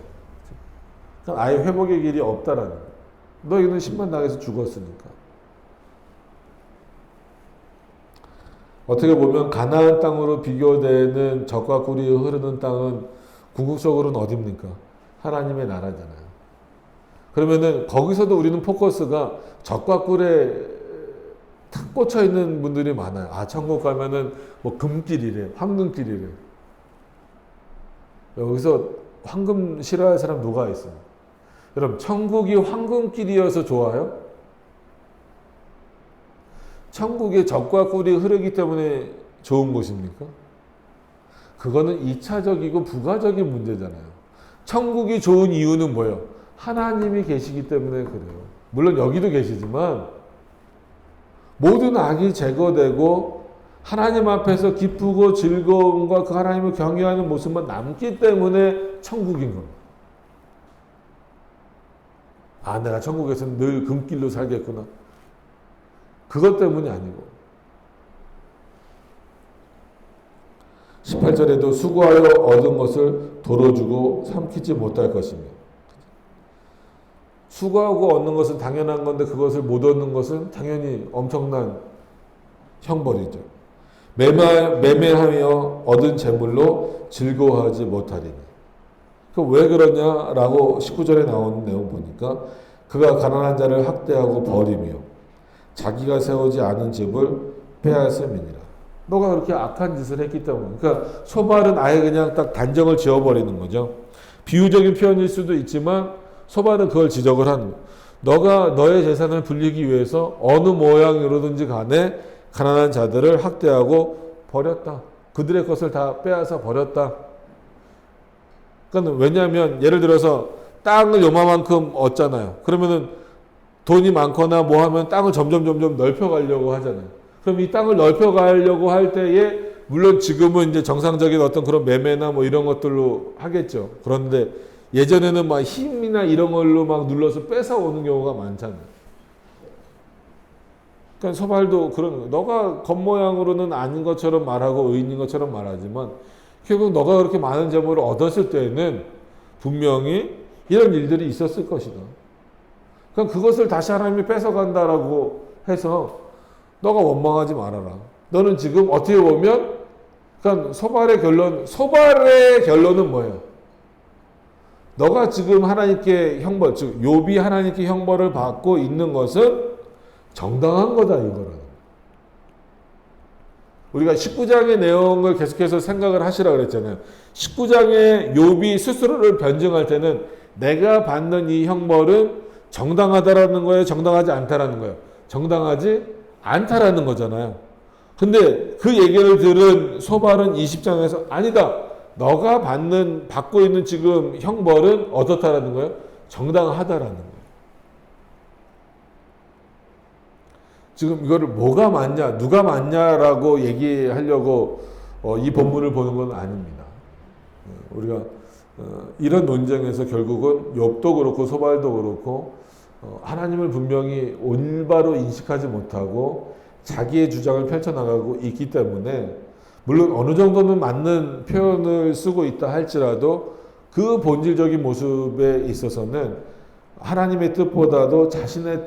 Speaker 1: 그러니까 아예 회복의 길이 없다라는 거예요. 너희는 심판 당해서 죽었으니까. 어떻게 보면 가나안 땅으로 비교되는 젖과 꿀이 흐르는 땅은 궁극적으로는 어딥니까? 하나님의 나라잖아요. 그러면은 거기서도 우리는 포커스가 젖과 꿀에 탁 꽂혀 있는 분들이 많아요. 아, 천국 가면은 뭐 금길이래, 황금길이래. 여기서 황금 싫어할 사람 누가 있어요? 여러분, 천국이 황금길이어서 좋아요? 천국에 젖과 꿀이 흐르기 때문에 좋은 곳입니까? 그거는 2차적이고 부가적인 문제잖아요. 천국이 좋은 이유는 뭐예요? 하나님이 계시기 때문에 그래요. 물론 여기도 계시지만 모든 악이 제거되고 하나님 앞에서 기쁘고 즐거움과 그 하나님을 경외하는 모습만 남기 때문에 천국인 겁니다. 아, 내가 천국에서는 늘 금길로 살겠구나. 그것 때문이 아니고 18절에도 수고하여 얻은 것을 도로 주고 삼키지 못할 것이며 수고하고 얻는 것은 당연한 건데 그것을 못 얻는 것은 당연히 엄청난 형벌이죠. 매매하며 얻은 재물로 즐거워하지 못하리니. 왜 그러냐라고 19절에 나오는 내용 보니까 그가 가난한 자를 학대하고 버리며 자기가 세우지 않은 집을 빼앗음이니라. 너가 그렇게 악한 짓을 했기 때문에. 그러니까 소발은 아예 그냥 딱 단정을 지어버리는 거죠. 비유적인 표현일 수도 있지만 소발은 그걸 지적을 하는 거예요. 너가 너의 재산을 불리기 위해서 어느 모양으로든지 간에 가난한 자들을 학대하고 버렸다. 그들의 것을 다 빼앗아 버렸다. 그러니까 왜냐하면 예를 들어서 땅을 요만큼 얻잖아요. 그러면은 돈이 많거나 뭐 하면 땅을 점점 넓혀가려고 하잖아요. 그럼 이 땅을 넓혀가려고 할 때에 물론 지금은 이제 정상적인 어떤 그런 매매나 뭐 이런 것들로 하겠죠. 그런데 예전에는 막 힘이나 이런 걸로 막 눌러서 뺏어오는 경우가 많잖아요. 그러니까 소발도 그런 거예요. 너가 겉모양으로는 아닌 것처럼 말하고 의인인 것처럼 말하지만 결국 너가 그렇게 많은 재물을 얻었을 때에는 분명히 이런 일들이 있었을 것이다. 그러니까 그것을 다시 하나님이 뺏어간다라고 해서 너가 원망하지 말아라. 너는 지금 어떻게 보면 그러니까 소발의 결론은 뭐예요? 너가 지금 하나님께 형벌, 즉 욥이 하나님께 형벌을 받고 있는 것은 정당한 거다 이거는. 우리가 19장의 내용을 계속해서 생각을 하시라 그랬잖아요. 19장에 욥이 스스로를 변증할 때는 내가 받는 이 형벌은 정당하다라는 거예요, 정당하지 않다라는 거예요. 정당하지 않다라는 거잖아요. 근데 그 얘기를 들은 소발은 20장에서 아니다. 너가 받고 있는 지금 형벌은 어떻다라는 거예요? 정당하다라는 거예요. 지금 이거를 뭐가 맞냐, 누가 맞냐라고 얘기하려고 이 본문을 보는 건 아닙니다. 우리가 이런 논쟁에서 결국은 욥도 그렇고 소발도 그렇고 하나님을 분명히 올바로 인식하지 못하고 자기의 주장을 펼쳐나가고 있기 때문에 물론 어느 정도는 맞는 표현을 쓰고 있다 할지라도 그 본질적인 모습에 있어서는 하나님의 뜻보다도 자신의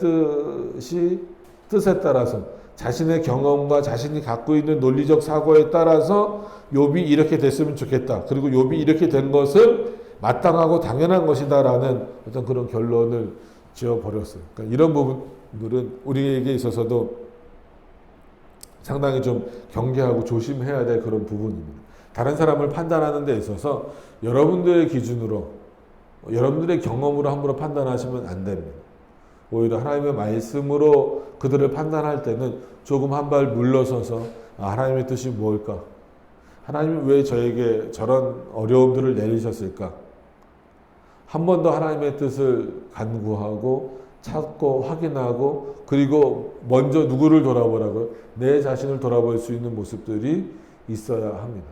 Speaker 1: 뜻에 따라서 자신의 경험과 자신이 갖고 있는 논리적 사고에 따라서 욥이 이렇게 됐으면 좋겠다. 그리고 욥이 이렇게 된 것을 마땅하고 당연한 것이다라는 어떤 그런 결론을 지어버렸어요. 그러니까 이런 부분들은 우리에게 있어서도 상당히 좀 경계하고 조심해야 될 그런 부분입니다. 다른 사람을 판단하는 데 있어서 여러분들의 기준으로, 여러분들의 경험으로 함부로 판단하시면 안 됩니다. 오히려 하나님의 말씀으로 그들을 판단할 때는 조금 한 발 물러서서 하나님의 뜻이 무엇일까? 하나님이 왜 저에게 저런 어려움들을 내리셨을까? 한 번 더 하나님의 뜻을 간구하고 찾고 확인하고 그리고 먼저 누구를 돌아보라고요? 내 자신을 돌아볼 수 있는 모습들이 있어야 합니다.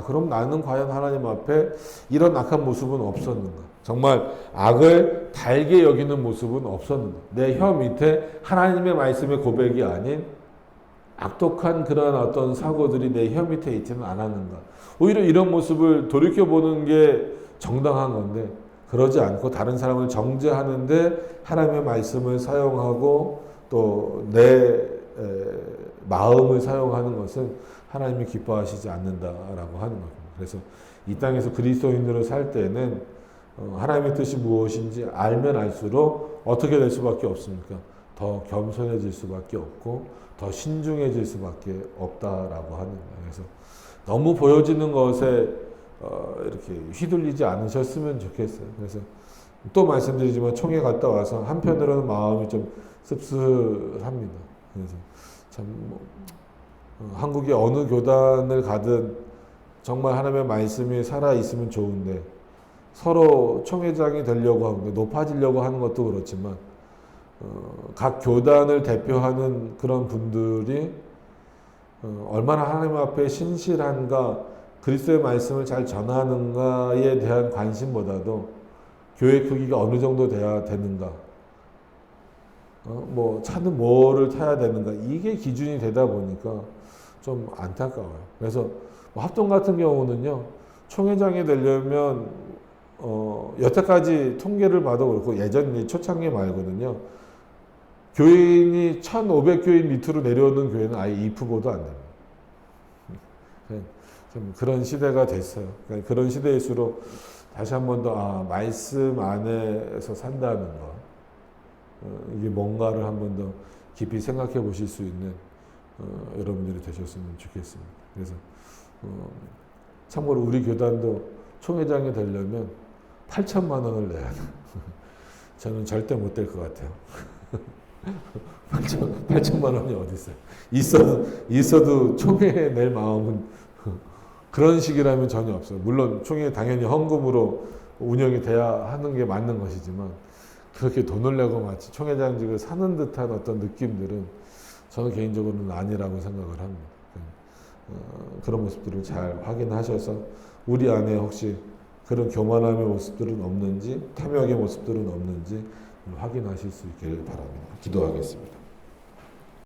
Speaker 1: 그럼 나는 과연 하나님 앞에 이런 악한 모습은 없었는가? 정말 악을 달게 여기는 모습은 없었는가? 내 혀 밑에 하나님의 말씀의 고백이 아닌 악독한 그런 어떤 사고들이 내 혀 밑에 있지는 않았는가? 오히려 이런 모습을 돌이켜보는 게 정당한 건데 그러지 않고 다른 사람을 정죄하는데 하나님의 말씀을 사용하고 또 내 마음을 사용하는 것은 하나님이 기뻐하시지 않는다라고 하는 겁니다. 그래서 이 땅에서 그리스도인으로 살 때는 하나님의 뜻이 무엇인지 알면 알수록 어떻게 될 수밖에 없습니까? 더 겸손해질 수밖에 없고 더 신중해질 수밖에 없다라고 하는 거예요. 그래서 너무 보여지는 것에 이렇게 휘둘리지 않으셨으면 좋겠어요. 그래서 또 말씀드리지만 총회 갔다 와서 한편으로는 마음이 좀 씁쓸합니다. 그래서 참 한국의 어느 교단을 가든 정말 하나님의 말씀이 살아 있으면 좋은데 서로 총회장이 되려고 하고 높아지려고 하는 것도 그렇지만 각 교단을 대표하는 그런 분들이 얼마나 하나님 앞에 신실한가 그리스도의 말씀을 잘 전하는가에 대한 관심보다도 교회 크기가 어느 정도 돼야 되는가 뭐 차는 뭐를 타야 되는가 이게 기준이 되다 보니까 좀 안타까워요. 그래서 뭐 합동 같은 경우는요 총회장이 되려면 여태까지 통계를 봐도 그렇고 예전 초창기 말고는요 교인이 1,500교인 밑으로 내려오는 교회는 아예 2%도 안 됩니다. 좀 그런 시대가 됐어요. 그러니까 그런 시대일수록 다시 한 번 더 말씀 안에서 산다는 거 이게 뭔가를 한 번 더 깊이 생각해 보실 수 있는 여러분들이 되셨으면 좋겠습니다. 그래서 참고로 우리 교단도 총회장이 되려면 8천만 원을 내야 돼요. 저는 절대 못 될 것 같아요. 8천만 원이 어디 있어요? 있어도 총회에 낼 마음은 그런 식이라면 전혀 없어요. 물론 총회 당연히 헌금으로 운영이 돼야 하는 게 맞는 것이지만 그렇게 돈을 내고 마치 총회장직을 사는 듯한 어떤 느낌들은 저는 개인적으로는 아니라고 생각을 합니다. 그런 모습들을 잘 확인하셔서 우리 안에 혹시 그런 교만함의 모습들은 없는지 탐욕의 모습들은 없는지 확인하실 수 있기를 바랍니다. 기도하겠습니다.